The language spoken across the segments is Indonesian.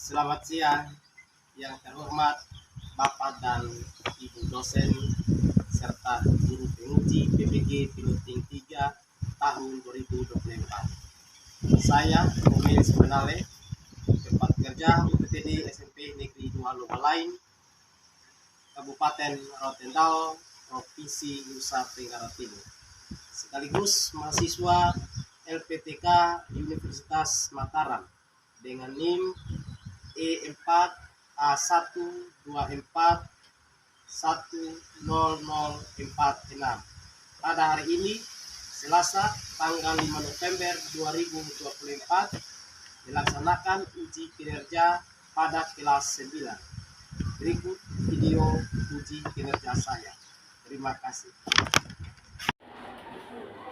Selamat siang, yang terhormat Bapak dan Ibu dosen serta guru penguji PPG Piloting 3 tahun 2024. Saya Komil Sebenale, tempat kerja UPTD SMP Negeri 2 Lobalain, Kabupaten Rotendao, Provinsi Nusa Tenggara Timur. Sekaligus mahasiswa LPTK Universitas Mataram dengan NIM E4A124100046. Pada hari ini, Selasa, tanggal 5 November 2024, dilaksanakan uji kinerja pada kelas 9. Berikut video uji kinerja saya. Terima kasih.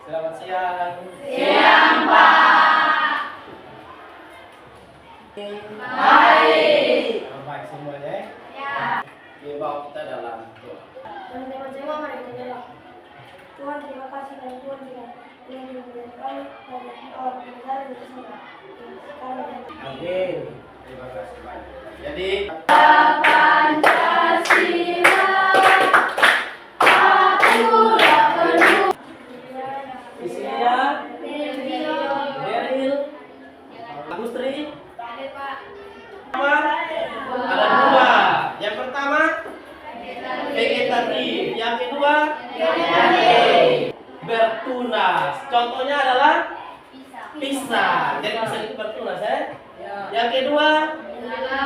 Selamat siang. Siang, Pak. Baik. Baik semuanya. Ya. Oke, bawa kita dalam doa. Tuhan, terima kasih dan Tuhan tidak melindungi kami dari awal negara di sana. Amin. Terima kasih banyak. Jadi Pancasila, akulah penuh. isinya Beril, Agustri, ada dua. Yang pertama vegetatif, yang kedua bertunas. Contohnya adalah pisang. Jadi pisang itu bertunas, ya. Yang kedua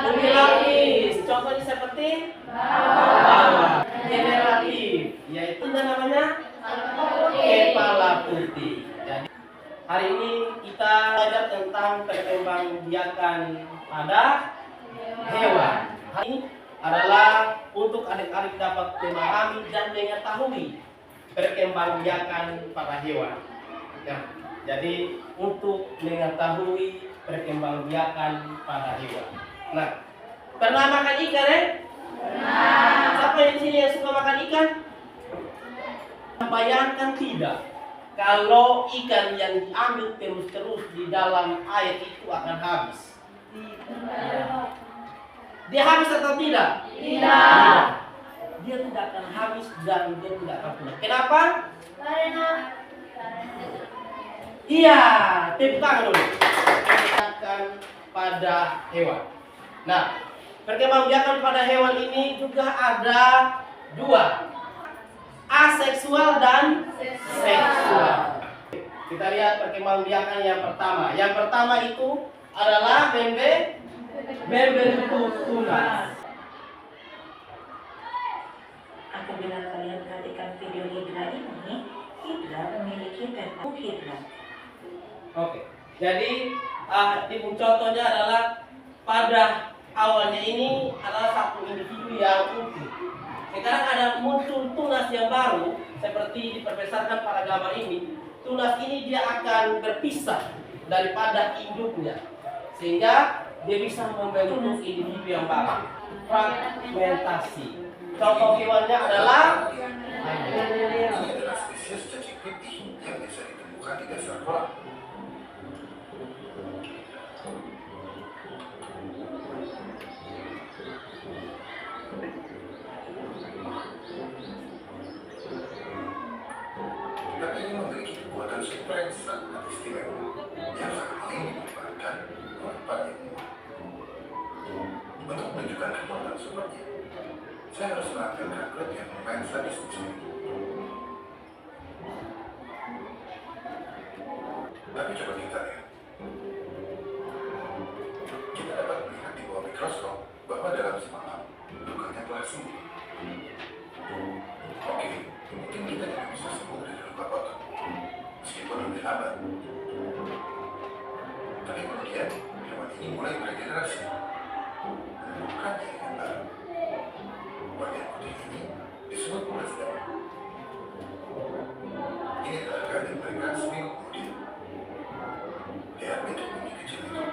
bumi lapis. Contohnya seperti bawang. Generatif, yaitu namanya kepala putih. Jadi hari ini kita belajar tentang perkembangbiakan pada hewan. Hari ini adalah untuk adik-adik dapat memahami dan mengetahui perkembangbiakan pada hewan. Ya, jadi untuk mengetahui perkembangbiakan pada hewan. Nah, pernah makan ikan, ya? Pernah. Siapa yang di sini yang suka makan ikan? Bayangkan tidak, kalau ikan yang diambil terus-terus di dalam air itu akan habis. Dia habis atau tidak? Tidak. Dia tidak akan habis dan dia tidak akan punah. Kenapa? Karena Iya, tepuk tangan dulu. Perkembangbiakan pada hewan. Nah, perkembangbiakan pada hewan ini juga ada dua, aseksual dan seksual. Kita lihat perkembangbiakan yang pertama. Yang pertama itu adalah membentuk tunas. Apabila kalian perhatikan video hidra ini, hidra memiliki bentuk hidra. Oke, jadi contohnya adalah pada awalnya ini adalah satu individu yang utuh. Sekarang ada muncul tunas yang baru, seperti diperbesarkan pada gambar ini. Tunas ini dia akan berpisah daripada induknya, sehingga dia bisa membentuk individu yang baru. Fragmentasi. Contoh hewannya adalah spesies cacing pipih yang bisa ditemukan di dasar kolam. Tapi ini memiliki kekuatan super yang sangat istimewa yang sangat ingin dimanfaatkan oleh para ilmuwan. Untuk menunjukkan kekuatan supernya, saya harus menampilkan klip yang lumayan sadis di sini. Tapi coba kita lihat. Kita dapat melihat di bawah mikroskop bahwa dalam semalam lukanya telah sembuh. Oke, mungkin kita tidak bisa sembuh dari luka potong, meskipun lebih lambat. Tapi kemudian hewan ini mulai beregenerasi, menemukan jaringan baru. Bagian putih ini disebut brainstem. Ini adalah keadaan mereka seminggu kemudian. Lihat bentuk bumi kecil itu.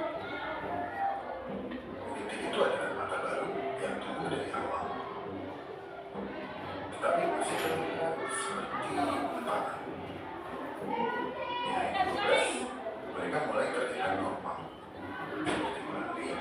Bumi itu adalah mata baru yang tumbuh dari awal. Tetapi masih terlihat seperti lembaga. Di hari ke-12, mereka mulai terlihat normal, seperti melalui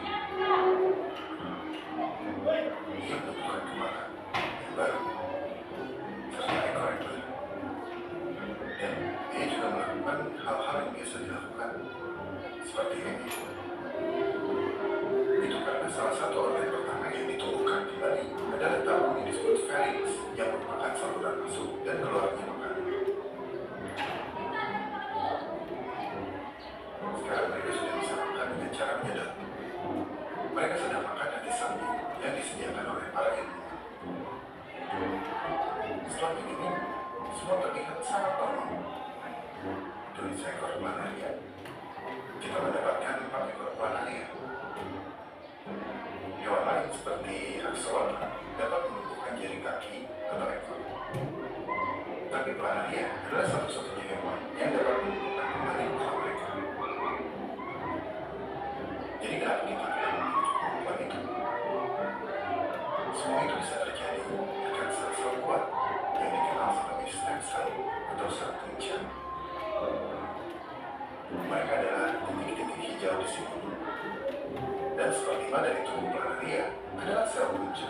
Saksewala dapat menumbuhkan jari kaki atau ekor. Tapi planaria adalah satu-satunya hewan yang dapat menumbuhkan kembali muka mereka. Jadi kenapa kita tidak memiliki kemampuan itu? Semua itu bisa terjadi berkat sel-sel kuat yang dikenal sebagai stem cell atau sel punca. Mereka adalah titik-titik hijau di sini. Dan seperlima dari tubuh planaria adalah sel punca.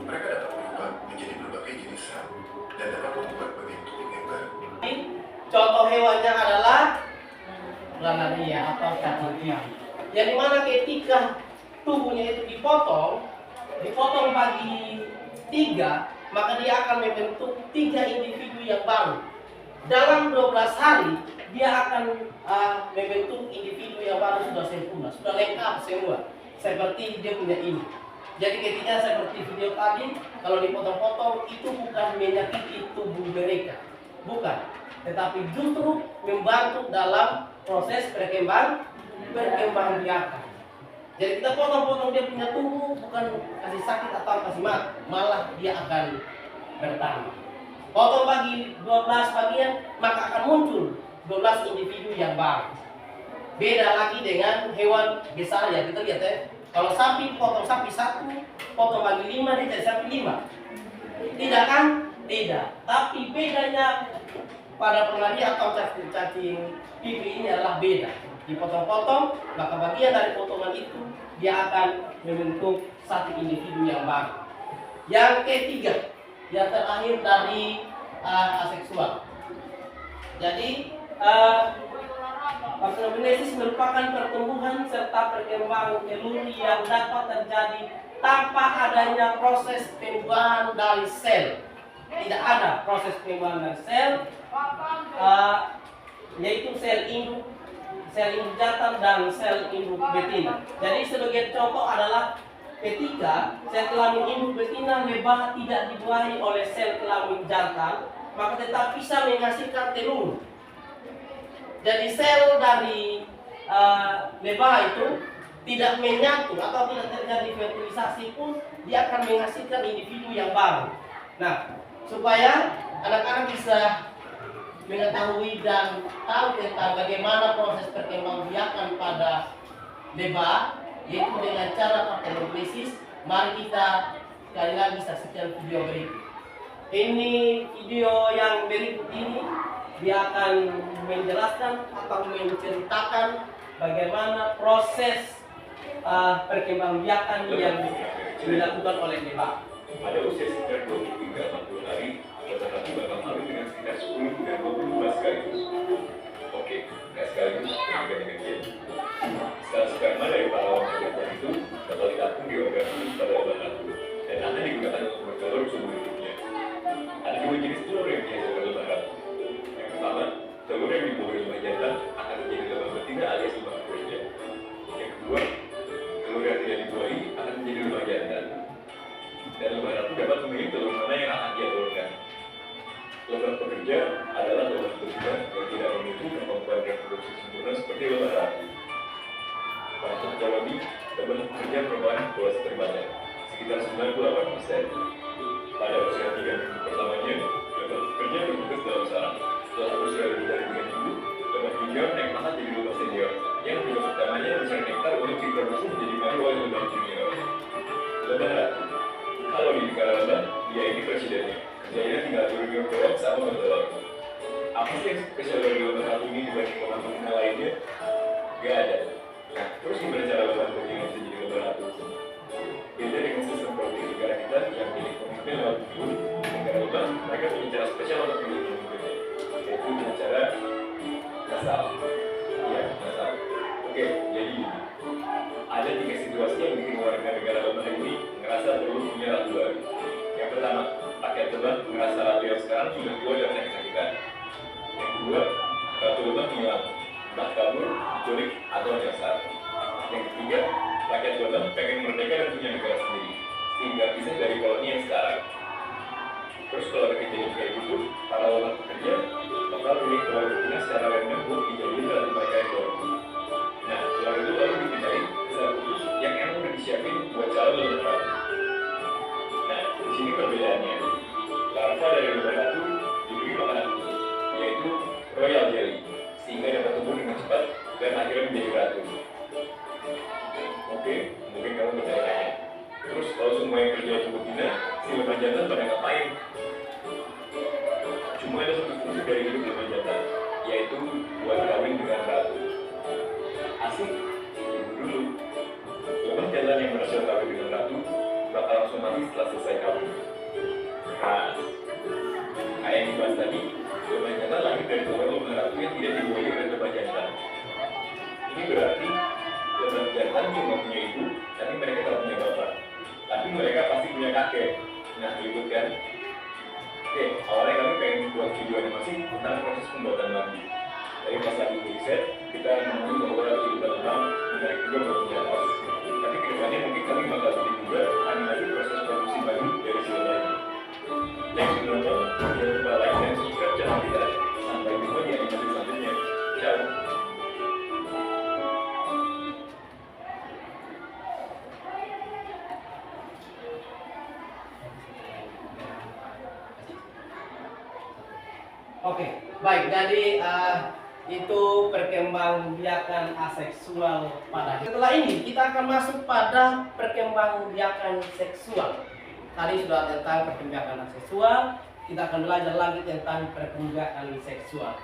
Mereka dapat berubah menjadi berbagai jenis sel dan dapat membuat bagian tubuh yang baru. Contoh hewannya adalah planaria atau cacing tiang. yang dimana ketika tubuhnya itu dipotong bagi 3, maka dia akan membentuk 3 individu yang baru. Dalam 12 hari dia akan membentuk individu yang baru sudah sempurna, sudah lengkap semua, seperti dia punya ini. Jadi ketika seperti video tadi, kalau dipotong-potong itu bukan menyakiti tubuh mereka, bukan, tetapi justru membantu dalam proses perkembangbiakan. Jadi kita potong-potong dia punya tubuh, bukan kasih sakit atau kasih mati, malah dia akan bertambah. Potong bagi 12 bagian, maka akan muncul 12 individu yang baru. Beda lagi dengan hewan besar ya, kita lihat ya. Kalau sapi, potong sapi 1, potong bagi 5, dia jadi sapi 5. Tidak kan? Tidak. Tapi bedanya pada planaria atau cacing pipi ini adalah beda. Dipotong-potong, maka bagian dari potongan itu dia akan membentuk satu individu yang baru. Yang ketiga, yang terakhir dari aseksual. Jadi parthenogenesis merupakan pertumbuhan serta perkembangan telur yang dapat terjadi tanpa adanya proses pembuahan dari sel. Tidak ada proses pembuahan dari sel, yaitu sel induk jantan dan sel induk betina. Jadi sebagai contoh adalah ketika sel kelamin induk betina lebah tidak dibuahi oleh sel kelamin jantan, maka tetap bisa menghasilkan telur. Jadi sel dari lebah itu tidak menyatu atau tidak terjadi fertilisasi pun dia akan menghasilkan individu yang baru. Nah, supaya anak-anak bisa mengetahui dan tahu tentang bagaimana proses perkembangbiakan pada lebah, yaitu dengan cara parthenogenesis, mari kita sekali lagi saksikan video berikut. Ini video yang berikut ini dia akan menjelaskan atau menceritakan bagaimana proses perkembangbiakan yang dilakukan oleh lebah. Pada usia sekitar 23-40 hari, laki-laki bakal kawin dengan sekitar 10 hingga 20 sekaligus. Oke, nggak sekaligus, dan juga dengan dia. Sperma dari pahlawan perempuan itu bakal ditampung di organ tubuh pada lebah ratu, dan akan digunakan untuk bertelur seumur hidupnya. Ada 2 jenis telur yang dihasilkan lebah ratu. Yang pertama, telur yang dibuahi lebah jantan akan menjadi lebah betina alias lebah betina. Yang kedua, telur yang tidak dibuahi akan menjadi lebah jantan. Dan lebah ratu dapat memilih telur mana yang akan dia telurkan. Lebah pekerja adalah lebah betina yang tidak memiliki kemampuan reproduksi sempurna seperti lebah ratu. Pada teknologi, lebah pekerja merupakan populasi terbanyak, sekitar 98%. Pada usia 3 minggu pertamanya, lebah pekerja bertugas dalam sarang. Setelah berusia lebih dari 3 minggu, lebah junior naik pangkat jadi lebah senior, yang tugas utamanya mencari nektar untuk diproduksi menjadi madu oleh lebah junior. Lebah ratu. Kalau di negara lebah, dia ini presidennya. Kerjanya tinggal turun doang sama bertelur. Apa sih yang spesial dari lebah ratu ini dibanding lebah betina lainnya? Gak ada. Nah, terus gimana cara lebah betina bisa jadi lebah ratu? Beda dengan sistem politik negara kita yang milik pemimpin lewat pemilu, negara lebah mereka punya cara spesial untuk memilih pemimpinnya, yaitu dengan cara nasal. Iya, nasal. Oke, jadi ada 3 situasi yang bikin warga negara lebah ini ngerasa perlu punya ratu baru. Yang pertama, rakyat lebah ngerasa ratu yang sekarang sudah tua dan sakit-sakitan. Yang kedua, ratu lebah hilang, entah kabur, diculik, atau nyasar. Yang ketiga, rakyat lebah pengen merdeka dan punya negara sendiri, sehingga pisah dari koloni yang sekarang. Terus kalau ada kejadian kayak gitu, para lebah pekerja bakal pilih telur betina secara random buat dijadiin ratu mereka yang baru. Nah, telur itu lalu dipindahin ke ngapain. Cuma ada satu fungsi dari hidup zaman jantan, yaitu buat kawin dengan ratu. Asik, tunggu dulu. Lemah jantan yang berhasil kawin dengan ratu bakal langsung mati setelah selesai kawin. Khas. Kayak yang dibahas tadi, lemah jantan lahir dari tubuh lemah ratu yang tidak diboyong oleh lemah jantan. Ini berarti lemah jantan cuma punya ibu, tapi mereka tak punya bapak. Tapi mereka pasti punya kakek. Nah, ribut kan? Oke, awalnya kami pengen buat video animasi tentang proses pembuatan lambi. Dari pas lagi riset, kita menemukan bahwa kehidupan lemah menarik juga buat jantan. Tapi kedepannya mungkin kami bakal bikin juga animasi proses produksi baru dari film lain. Thanks for nonton, jangan lupa like dan subscribe channel kita. Sampai jumpa di animasi selanjutnya. Ciao. Oke, baik. Jadi itu perkembangbiakan aseksual pada. Setelah ini kita akan masuk pada perkembangbiakan seksual. Tadi sudah tentang perkembangbiakan aseksual. Kita akan belajar lagi tentang perkembangbiakan seksual.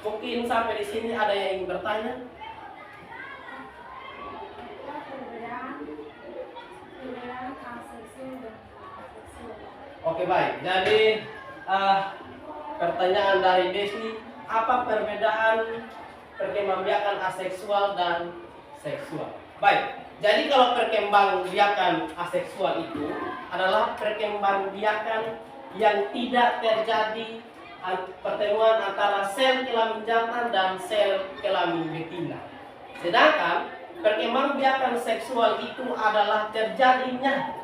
Mungkin sampai di sini ada yang ingin bertanya? Perbedaan aseksual dan aseksual. Oke, baik. Jadi pertanyaan dari Desi, apa perbedaan perkembangbiakan aseksual dan seksual? Baik, jadi kalau perkembangbiakan aseksual itu adalah perkembangbiakan yang tidak terjadi pertemuan antara sel kelamin jantan dan sel kelamin betina. Sedangkan perkembangbiakan seksual itu adalah terjadinya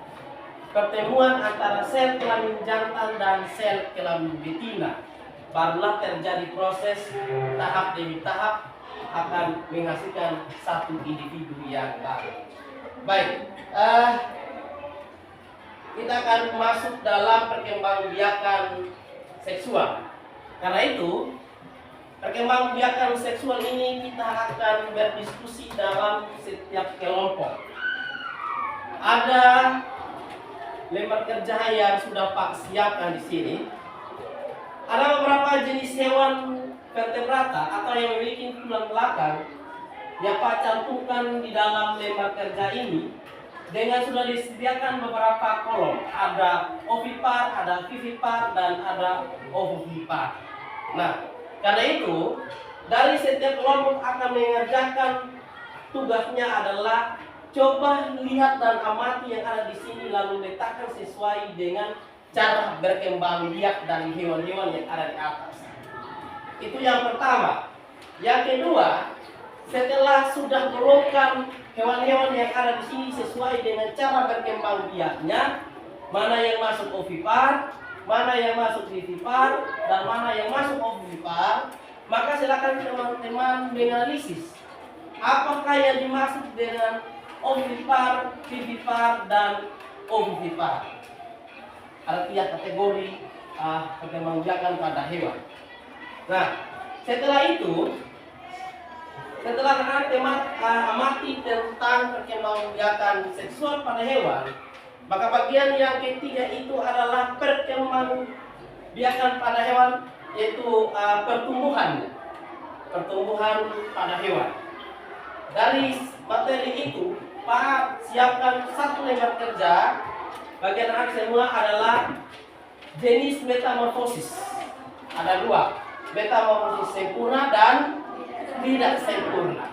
pertemuan antara sel kelamin jantan dan sel kelamin betina. Barulah terjadi proses tahap demi tahap akan menghasilkan satu individu yang baru. Baik, kita akan masuk dalam perkembangbiakan seksual. Karena itu, perkembangbiakan seksual ini kita akan berdiskusi dalam setiap kelompok. Ada lembar kerja yang sudah Pak siapkan di sini. Ada beberapa jenis hewan vertebrata atau yang memiliki tulang belakang yang Pak cantumkan di dalam lembar kerja ini dengan sudah disediakan beberapa kolom. Ada ovipar, ada vivipar, dan ada ovovipar. Nah, karena itu dari setiap kelompok akan mengerjakan tugasnya adalah coba lihat dan amati yang ada di sini lalu letakkan sesuai dengan cara berkembang biak dari hewan-hewan yang ada di atas. Itu yang pertama. Yang kedua, setelah sudah melongkar hewan-hewan yang ada di sini sesuai dengan cara berkembang biaknya, mana yang masuk ovipar, mana yang masuk vivipar, dan mana yang masuk ovipar, maka silakan teman-teman menganalisis apakah yang dimaksud dengan ovipar, vivipar, dan ovipar. Artinya kategori perkembangbiakan pada hewan. Nah, setelah itu, setelah teman-teman amati tentang perkembangbiakan seksual pada hewan, maka bagian yang ketiga itu adalah perkembangbiakan pada hewan, yaitu pertumbuhan pada hewan. Dari materi itu, Pak siapkan satu lembar kerja. Bagian akhir semula adalah jenis metamorfosis. Ada dua, metamorfosis sempurna dan tidak sempurna.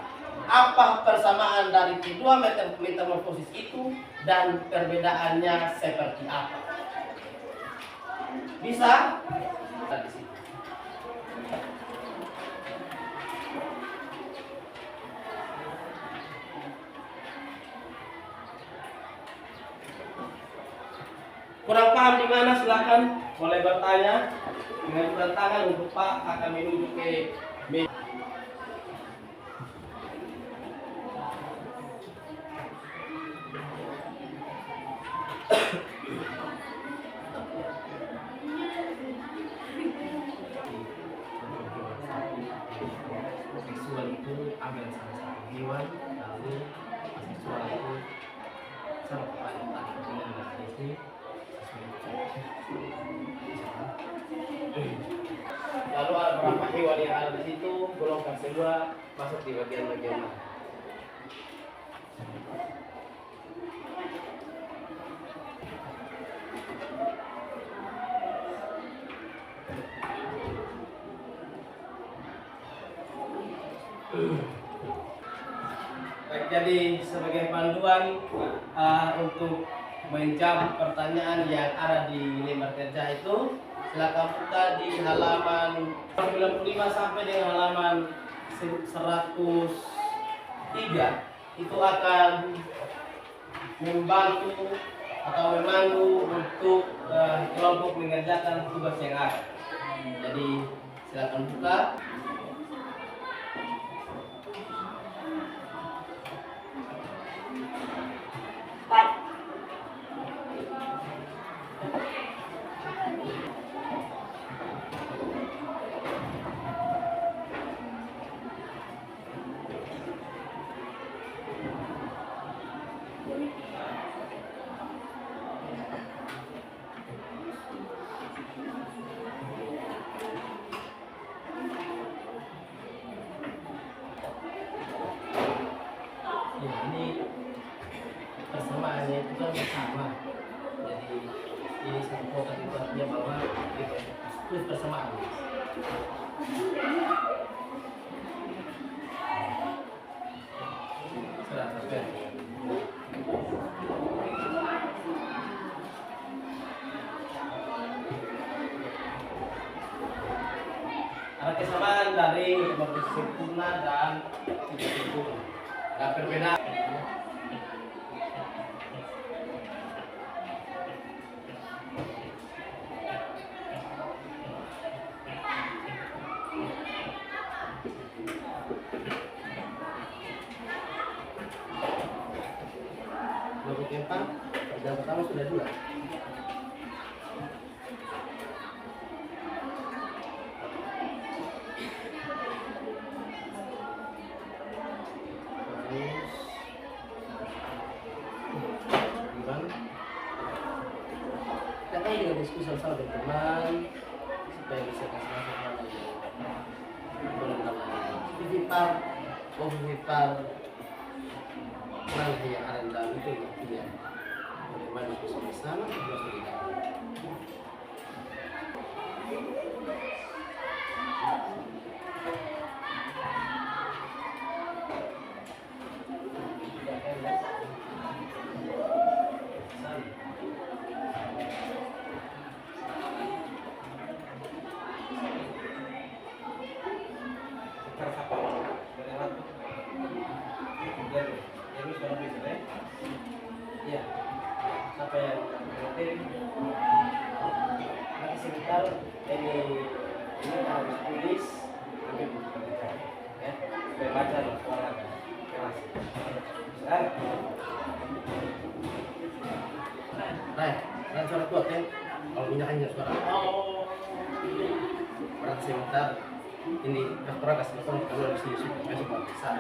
Apa persamaan dari kedua metamorfosis itu dan perbedaannya seperti apa? Bisa? Di sini. Kurang paham di mana silakan boleh bertanya dengan tangan untuk Pak akan menuju ke meja. Seksual itu ambil salah satu hewan, lalu seksual itu sampai tadi dengan dari Lalu ada berapa hewan yang ada di situ, golongkan semua masuk di bagian-bagian mana. Baik, jadi sebagai panduan untuk menjawab pertanyaan yang ada di lembar kerja itu, silakan buka di halaman 95 sampai dengan halaman 103. Itu akan membantu atau memandu untuk kelompok mengerjakan tugas yang ada. Jadi silakan buka. Ya, ini persamaannya itu kan bersama. Jadi ini satu pokok itu artinya bahwa itu persamaan. Sudah sampai. Ada kesamaan dari motif sempurna dan tidak sempurna. Ada perbedaan. Untuk empat, yang pertama sudah 2. Kita dengan diskusi sama dengan teman supaya bisa kasih masukan vivipar, mana yang ada di dalam itu artinya bagaimana diskusi bersama terus kita. Ya, siapa yang penting nanti sebentar ini harus tulis ambil buku kerja ya supaya baca loh suara kelas. Nah, suara kuat kan? Kalau minyaknya suara berarti sebentar ini kasih telepon kalau di sini besok bisa.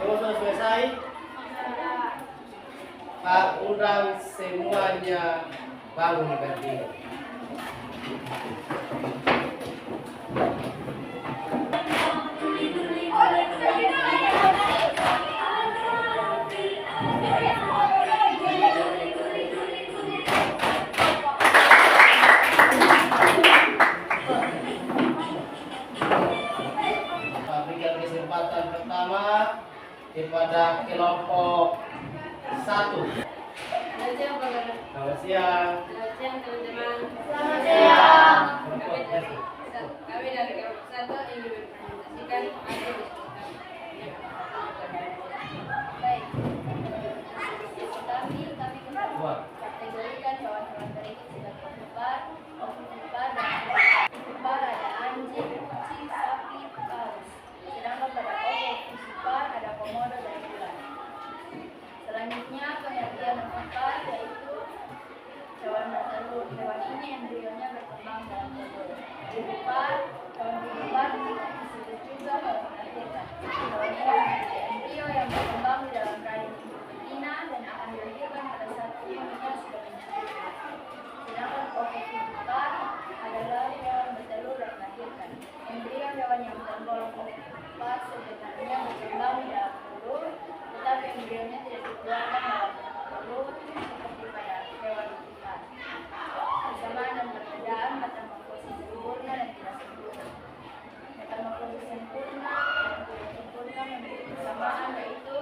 Sudah selesai. Pak undang semuanya bangun berdiri. Berikan kesempatan pertama kepada kelompok 1. Selamat siang, Pak Guru. Selamat siang. Selamat siang, teman-teman. Selamat siang. Kami dari kelompok 1 ingin mempresentasikan hasil diskusi. Baik. Kami Buat. kategorikan hewan-hewan berikut sebagai ovipar, ovipar, dan ovipar ada anjing, kucing, sapi, paus. Sedangkan pada ovipar ada komodo dan ular. Selanjutnya pengertian ovipar yaitu hewan bertelur. Hewan ini embrionya berkembang dalam telur. Ovipar, hewan ovipar disebut juga hewan melahirkan. Hewan ini memiliki embrio yang berkembang di dalam rahim betina dan akan dilahirkan pada saat umurnya sudah mencapai. Sedangkan ovipar adalah hewan bertelur dan melahirkan. Embrio hewan yang tergolong ovipar sebenarnya berkembang di dalam telur, tetapi embrionya tidak dikeluarkan dalam telur seperti pada hewan ovipar. Persamaan dan perbedaan metamorfosis sempurna dan tidak sempurna. Metamorfosis sempurna dan tidak sempurna memiliki kesamaan, yaitu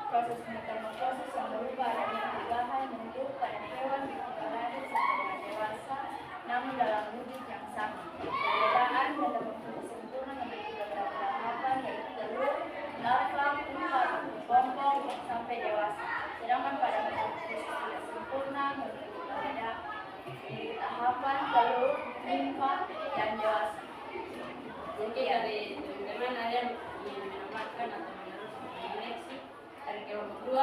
proses metamorfosis yang berupa adanya perubahan bentuk pada hewan ketika lahir sampai dengan dewasa, namun dalam wujud yang sama. Perbedaan metamorfosis sempurna memiliki beberapa tahapan, yaitu telur, larva, pupa, kepompong sampai dewasa. Sedangkan pada metamorfosis tidak sempurna memiliki berbeda tahapan telur, nimfa, dan dewasa. Jadi dari teman-teman ada yang menambahkan atau meneruskan koneksi dari kelompok 2,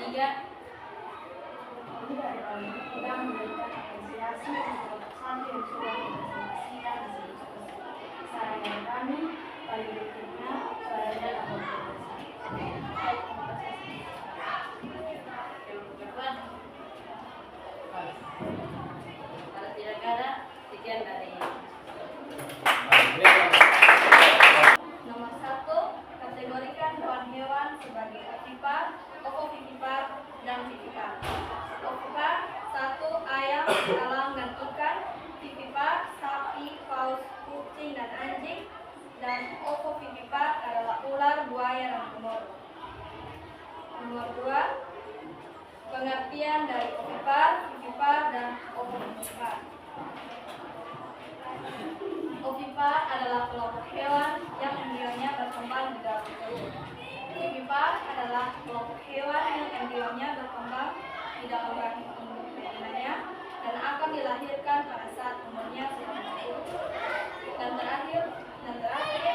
3. Kita memberikan apresiasi untuk santri yang sudah mempresentasikan hasil diskusi. Saran dari kami, paling berikutnya suaranya akan berdasar. Baik, terima kasih. Kelompok kedua. Kalau tidak ada, sekian dari nomor 1, kategorikan hewan-hewan sebagai ovipar, ovovivipar, dan vivipar. Ovipar 1. Ayam, elang, dan ikan. Vivipar sapi, paus, kucing, dan anjing. Dan ovovivipar adalah ular, buaya, dan komodo. Nomor 2, pengertian dari ovipar, vivipar, dan ovovivipar. Ovipar adalah kelompok hewan yang embrionya berkembang di dalam telur. Vivipar adalah kelompok hewan yang embrionya berkembang di dalam rahim betinanya dan akan dilahirkan pada saat umurnya sudah mencapai. Dan terakhir,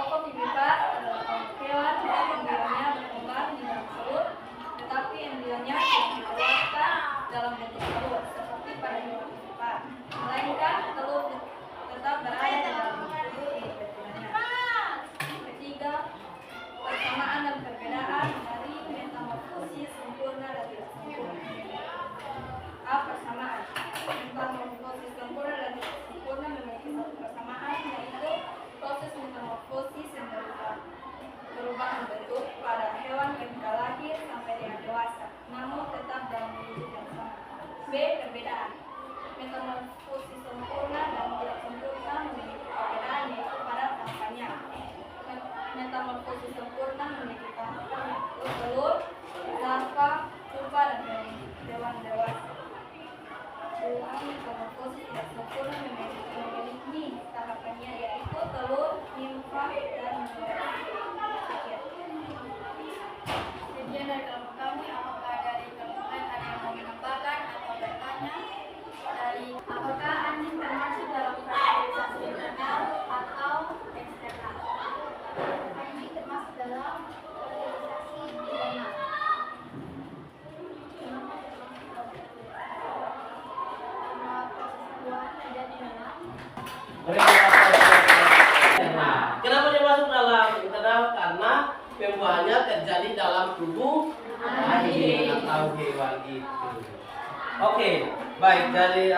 ovovivipar adalah kelompok hewan yang embrionya berkembang di dalam telur, tetapi embrionya tidak dikeluarkan dalam bentuk telur seperti pada hewan vivipar, melainkan telur tetap berada di dalam telur induk betinanya. Ketiga, persamaan dan perbedaan dari metamorfosis sempurna dan tidak sempurna. A. Persamaan. Metamorfosis sempurna dan tidak sempurna memiliki satu persamaan, yaitu proses metamorfosis yang berupa perubahan bentuk pada hewan ketika lahir sampai dengan dewasa, namun tetap dalam wujud yang sama. B. Perbedaan. Metamorfosis sempurna dan tidak sempurna memiliki perbedaan, yaitu pada tahapannya. Metamorfosis sempurna memiliki tahapan yaitu telur, larva, pupa, dan hewan dewasa. Sedangkan metamorfosis tidak sempurna memiliki tahapannya yaitu telur, nimfa, dan sekian. Sekian dari kelompok kami. Apakah dari kelompok lain ada yang mau menambahkan atau bertanya? Apakah anjing termasuk dalam kategorisasi internal atau eksternal? Anjing termasuk dalam kategorisasi internal. Karena proses pembuahan ada di dalam. Kenapa dia masuk dalam internal? Karena pembuahannya terjadi dalam tubuh anjing atau hewan itu. Oke, baik, dari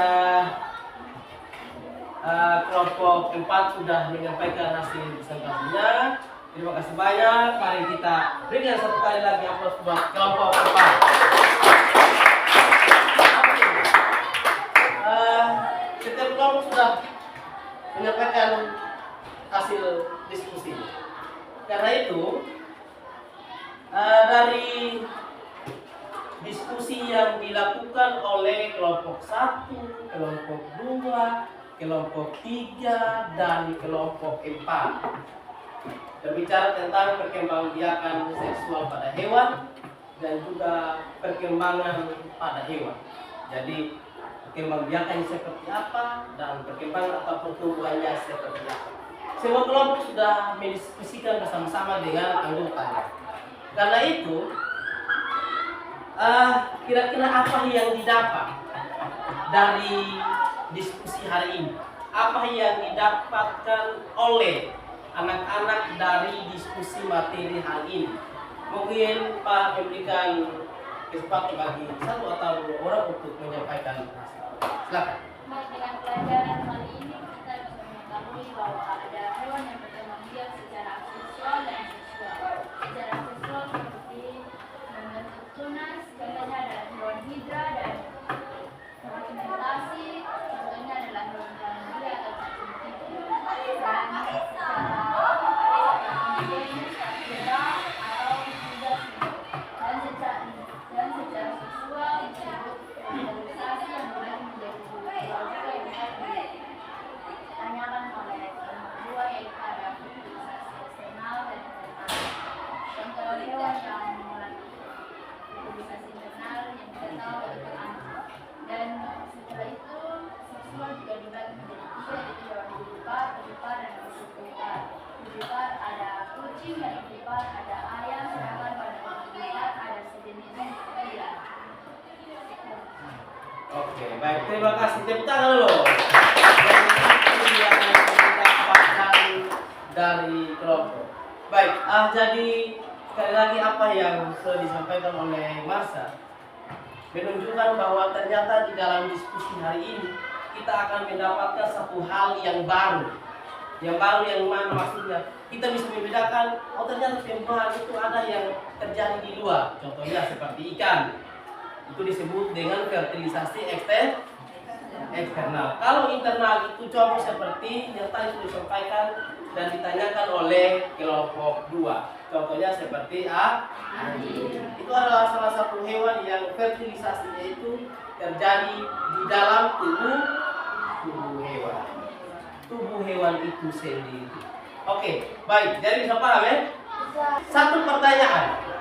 kelompok 4 sudah menyampaikan hasil presentasinya. Terima kasih banyak. Mari kita berikan satu kali lagi aplaus buat kelompok 4. Setiap kelompok sudah menyampaikan hasil diskusi. Karena itu dari diskusi yang dilakukan oleh kelompok 1, kelompok 2, kelompok 3, dan kelompok 4. Berbicara tentang perkembangbiakan seksual pada hewan dan juga perkembangan pada hewan. Jadi perkembangbiakannya seperti apa dan perkembangan atau pertumbuhannya seperti apa. Semua kelompok sudah mendiskusikan bersama-sama dengan anggotanya. Karena itu, kira-kira apa yang didapat dari diskusi hari ini? Apa yang didapatkan oleh anak-anak dari diskusi materi hari ini? Mungkin Pak memberikan kesempatan bagi satu atau dua orang untuk menyampaikan. Silakan. Baik, dengan pelajaran kali ini kita bisa mengetahui bahwa ada hewan yang berkembang biak secara seksual dan seksual. Secara seksual seperti membentuk tunas, contohnya adalah hewan hidra, dan fermentasi, contohnya adalah hewan klamydia atau cacing tikus. Dan secara atau juga dan secara seksual disebut fermentasi yang boleh menjadi ditanyakan oleh dua, yaitu ada fertilisasi eksternal dan internal. Contoh hewan yang melalui fertilisasi internal yang kita tahu itu anak. Dan setelah itu seksual juga dibagi menjadi tiga, yaitu hewan vivipar, ovipar, dan subvivipar. Vivipar ada kucing, dan ovipar ada ayam, sedangkan pada ovipar ada sejenis ular. Oke, baik. Terima kasih. Tepuk tangan dulu. Yang didapatkan dari kelompok. Baik. Jadi sekali lagi apa yang sudah disampaikan oleh Marsha menunjukkan bahwa ternyata di dalam diskusi hari ini kita akan mendapatkan satu hal yang baru. Yang baru yang mana maksudnya? Kita bisa membedakan, oh ternyata perempuan itu ada yang terjadi di luar. Contohnya seperti ikan. Itu disebut dengan fertilisasi eksternal. Kalau internal itu contoh seperti yang tadi sudah disampaikan dan ditanyakan oleh kelompok 2. Contohnya seperti anjing. Itu adalah salah satu hewan yang fertilisasinya itu terjadi di dalam tubuh hewan. Tubuh hewan itu sendiri. Oke, baik. Jadi bisa paham ya? Satu pertanyaan.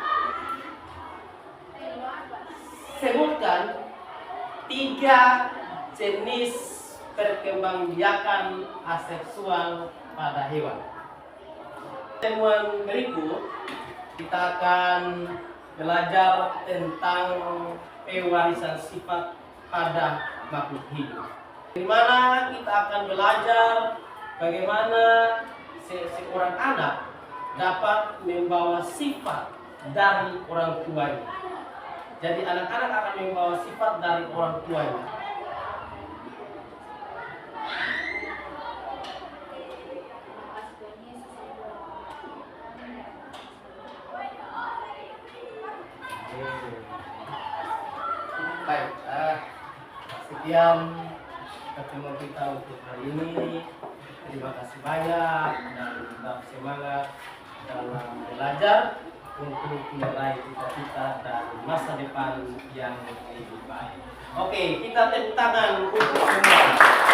Sebutkan 3 jenis perkembangbiakan aseksual pada hewan. Temuan berikut kita akan belajar tentang pewarisan sifat pada makhluk hidup. Di mana kita akan belajar bagaimana seorang anak dapat membawa sifat dari orang tuanya. Jadi anak-anak akan membawa sifat dari orang tuanya. Baik, sekian pertemuan kita untuk hari ini. Terima kasih banyak dan tetap semangat dalam belajar untuk meraih cita-cita dan masa depan yang lebih baik. Oke, kita tepuk tangan untuk semua.